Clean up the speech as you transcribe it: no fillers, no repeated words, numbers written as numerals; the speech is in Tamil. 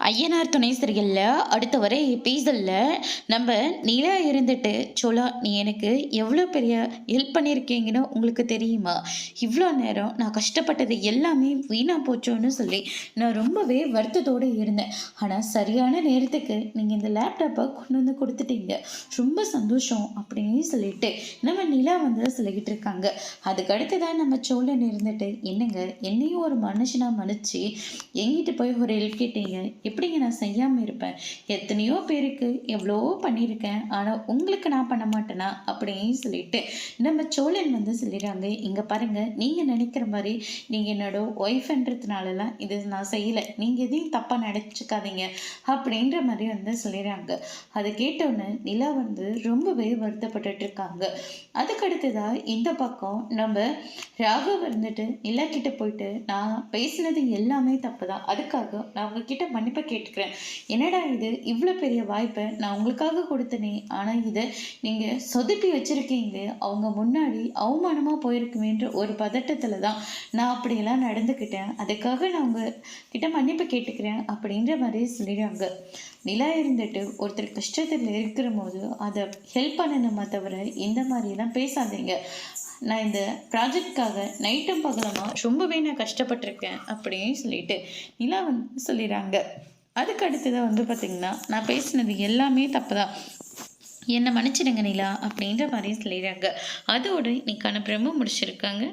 ஐயனார் துணை சீரியலில் அடுத்த வர எபிசோடில் நம்ம நிலா இருந்துட்டு சோலா நீ எனக்கு எவ்வளோ பெரிய ஹெல்ப் பண்ணியிருக்கீங்கன்னு உங்களுக்கு தெரியுமா? இவ்வளோ நேரம் நான் கஷ்டப்பட்டது எல்லாமே வீணாக போச்சோன்னு சொல்லி நான் ரொம்பவே வருத்தத்தோடு இருந்தேன். ஆனால் சரியான நேரத்துக்கு நீங்கள் இந்த லேப்டாப்பை கொண்டு வந்து கொடுத்துட்டீங்க, ரொம்ப சந்தோஷம் அப்படின்னு சொல்லிட்டு நம்ம நிலா வந்து சொல்லிக்கிட்டு இருக்காங்க. அதுக்கு அடுத்து தான் நம்ம சோழன் இருந்துட்டு என்னங்க என்னையும் ஒரு மனுஷனாக மன்னிச்சு எங்கிட்ட போய் ஒரு ஹெல்ப் கேட்டீங்க, எப்படிங்க நான் செய்யாமல் இருப்பேன்? எத்தனையோ பேருக்கு எவ்வளவோ பண்ணியிருக்கேன், ஆனால் உங்களுக்கு நான் பண்ண மாட்டேனா அப்படின்னு சொல்லிட்டு நம்ம சோழன் வந்து சொல்லிடுறாங்க. இங்கே பாருங்கள், நீங்கள் நினைக்கிற மாதிரி நீங்கள் என்னோட ஒய்ஃப்ன்றதுனாலலாம் இது நான் செய்யலை, நீங்கள் எதையும் தப்பாக நினச்சிக்காதீங்க அப்படின்ற மாதிரி வந்து சொல்லிடுறாங்க. அதை கேட்டோன்னே நிலா வந்து ரொம்பவே வருத்தப்பட்டுட்டு இருக்காங்க. அதுக்கடுத்துதான் இந்த பக்கம் நம்ம ராகவ் வந்துட்டு நிலா கிட்ட போயிட்டு நான் பேசினது எல்லாமே தப்பு தான், அதுக்காக நான் உங்ககிட்ட மன்னிப்பு கேட்டுக்கிறேன். என்னடா இது, இவ்வளோ பெரிய வாய்ப்பை நான் உங்களுக்காக கொடுத்தனே, ஆனால் இதை நீங்கள் சொதுப்பி வச்சிருக்கீங்க, அவங்க முன்னாடி அவமானமாக போயிருக்குமேன்ற ஒரு பதட்டத்தில் தான் நான் அப்படியெல்லாம் நடந்துக்கிட்டேன், அதுக்காக நான் உங்ககிட்ட மன்னிப்பு கேட்டுக்கிறேன் அப்படின்ற மாதிரி சொல்லிடுறாங்க. நிலா இருந்துட்டு ஒருத்தர் கஷ்டத்தில் இருக்கிற போது அதை ஹெல்ப் பண்ணணுமா தவிர இந்த மாதிரிலாம் பேசாதீங்க. நான் இந்த ப்ராஜெக்ட்காக நைட்டும் பகலமாக ரொம்பவே நான் கஷ்டப்பட்டிருக்கேன் அப்படின்னு சொல்லிட்டு நிலா வந்து சொல்லிடுறாங்க. அதுக்கு அடுத்ததாக வந்து பார்த்திங்கன்னா நான் பேசினது எல்லாமே தப்பு தான், என்னை மன்னிச்சிடுங்க நிலா அப்படின்ற மாதிரி சொல்லிடுறாங்க. அதோடு இன்னைக்கான பிரம்ம முடிச்சிருக்காங்க.